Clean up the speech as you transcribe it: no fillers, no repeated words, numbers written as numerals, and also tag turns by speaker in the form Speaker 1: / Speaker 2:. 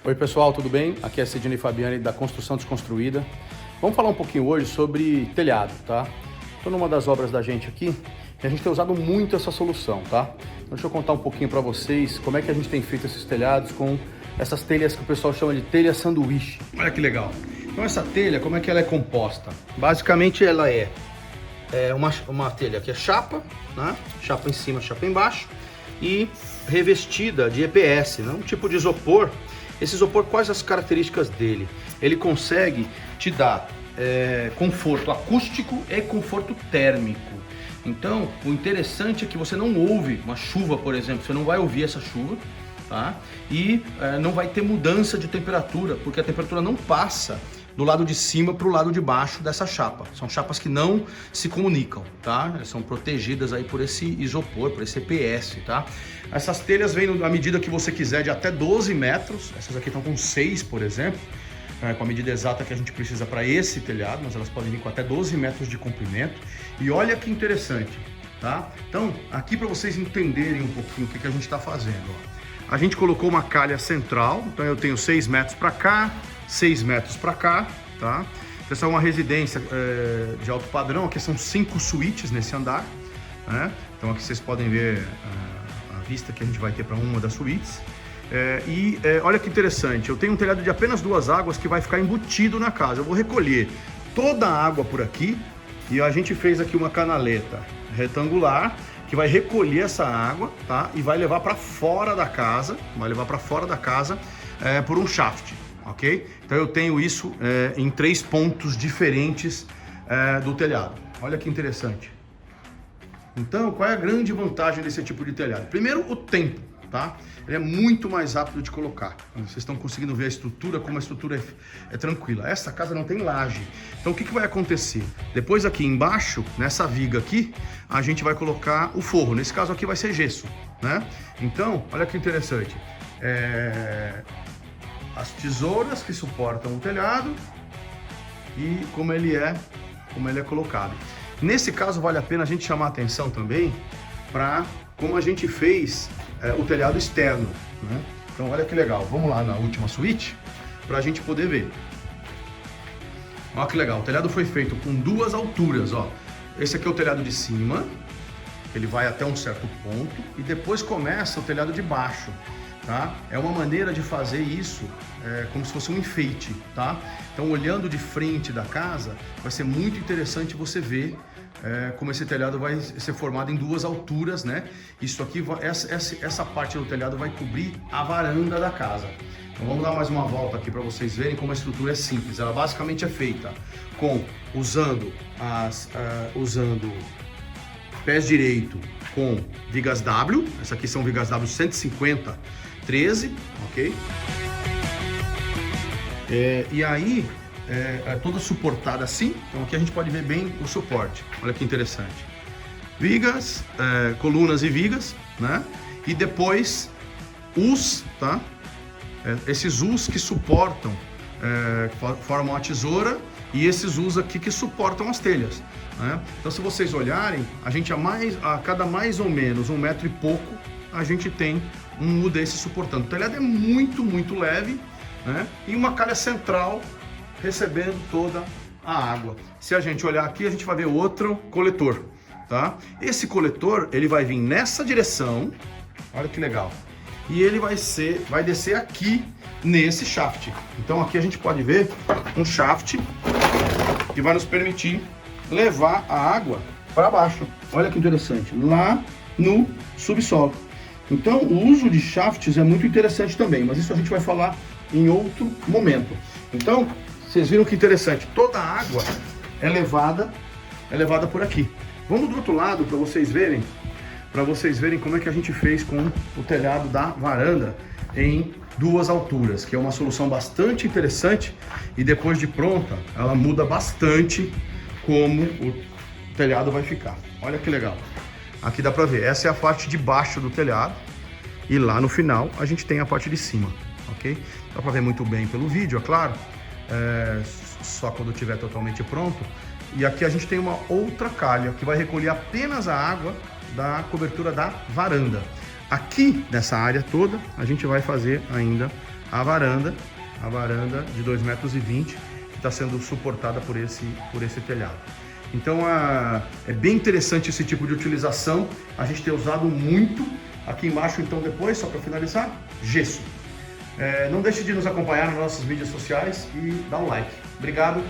Speaker 1: Oi pessoal, tudo bem? Aqui é Sidney Fabiani da Construção Desconstruída. Vamos falar um pouquinho hoje sobre telhado, tá? Estou numa das obras da gente aqui e a gente tem usado muito essa solução, tá? Então, deixa eu contar um pouquinho para vocês como é que a gente tem feito esses telhados com essas telhas que o pessoal chama de telha sanduíche. Olha que legal! Então essa telha, como é que ela é composta? Basicamente ela é uma telha que é chapa, né? Chapa em cima, chapa embaixo e revestida de EPS, né? Um tipo de isopor. Esse isopor, quais as características dele? Ele consegue te dar conforto acústico e conforto térmico. Então, o interessante é que você não ouve uma chuva, por exemplo, você não vai ouvir essa chuva, tá? E não vai ter mudança de temperatura, porque a temperatura não passa do lado de cima para o lado de baixo dessa chapa. São chapas que não se comunicam, tá? Elas são protegidas aí por esse isopor, por esse EPS, tá? Essas telhas vêm na medida que você quiser, de até 12 metros. Essas aqui estão com 6, por exemplo, com a medida exata que a gente precisa para esse telhado, mas elas podem vir com até 12 metros de comprimento. E olha que interessante, tá? Então, aqui para vocês entenderem um pouquinho o que a gente está fazendo, ó. A gente colocou uma calha central, então eu tenho 6 metros para cá, 6 metros para cá, tá? Essa é uma residência de alto padrão, aqui são 5 suítes nesse andar, né? Então aqui vocês podem ver a vista que a gente vai ter para uma das suítes. Olha que interessante, eu tenho um telhado de apenas 2 águas que vai ficar embutido na casa. Eu vou recolher toda a água por aqui e a gente fez aqui uma canaleta retangular que vai recolher essa água, tá? E vai levar para fora da casa, por um shaft. Ok? Então eu tenho isso em 3 pontos diferentes do telhado. Olha que interessante. Então, qual é a grande vantagem desse tipo de telhado? Primeiro, o tempo, tá? Ele é muito mais rápido de colocar. Vocês estão conseguindo ver a estrutura, como a estrutura é tranquila. Essa casa não tem laje. Então o que vai acontecer? Depois aqui embaixo, nessa viga aqui, a gente vai colocar o forro. Nesse caso aqui vai ser gesso, né? Então, olha que interessante. As tesouras que suportam o telhado e como ele é colocado. Nesse caso vale a pena a gente chamar a atenção também para como a gente fez o telhado externo, né? Então olha que legal, vamos lá na última suíte para a gente poder ver. Olha que legal, o telhado foi feito com 2 alturas, ó. Esse aqui é o telhado de cima, ele vai até um certo ponto e depois começa o telhado de baixo. Tá? É uma maneira de fazer isso como se fosse um enfeite, tá? Então, olhando de frente da casa, vai ser muito interessante você ver como esse telhado vai ser formado em 2 alturas, né? Isso aqui, essa parte do telhado vai cobrir a varanda da casa. Então, vamos dar mais uma volta aqui para vocês verem como a estrutura é simples. Ela basicamente é feita usando pés direito com vigas W. Essa aqui são vigas W 150 13, ok? E aí, é toda suportada assim. Então aqui a gente pode ver bem o suporte. Olha que interessante. Vigas, colunas e vigas, né? E depois tá? Esses Us que suportam, formam a tesoura e esses Us aqui que suportam as telhas, né? Então se vocês olharem, a gente a cada mais ou menos 1 metro e pouco, a gente tem um U desse suportando. O telhado é muito, muito leve, né? E uma calha central recebendo toda a água. Se a gente olhar aqui, a gente vai ver outro coletor, tá? Esse coletor, ele vai vir nessa direção, olha que legal, e ele vai descer aqui nesse shaft. Então aqui a gente pode ver um shaft que vai nos permitir levar a água para baixo. Olha que interessante, lá no subsolo. Então, o uso de shafts é muito interessante também, mas isso a gente vai falar em outro momento. Então, vocês viram que interessante, toda a água é levada por aqui. Vamos do outro lado para vocês verem como é que a gente fez com o telhado da varanda em 2 alturas, que é uma solução bastante interessante e depois de pronta, ela muda bastante como o telhado vai ficar. Olha que legal. Aqui dá pra ver, essa é a parte de baixo do telhado e lá no final a gente tem a parte de cima, ok? Dá pra ver muito bem pelo vídeo, é claro, só quando estiver totalmente pronto. E aqui a gente tem uma outra calha que vai recolher apenas a água da cobertura da varanda. Aqui, nessa área toda, a gente vai fazer ainda a varanda de 2,20 metros, que está sendo suportada por esse telhado. Então é bem interessante esse tipo de utilização, a gente tem usado muito. Aqui embaixo, então, depois, só para finalizar, gesso. Não deixe de nos acompanhar nas nossas mídias sociais e dá um like. Obrigado.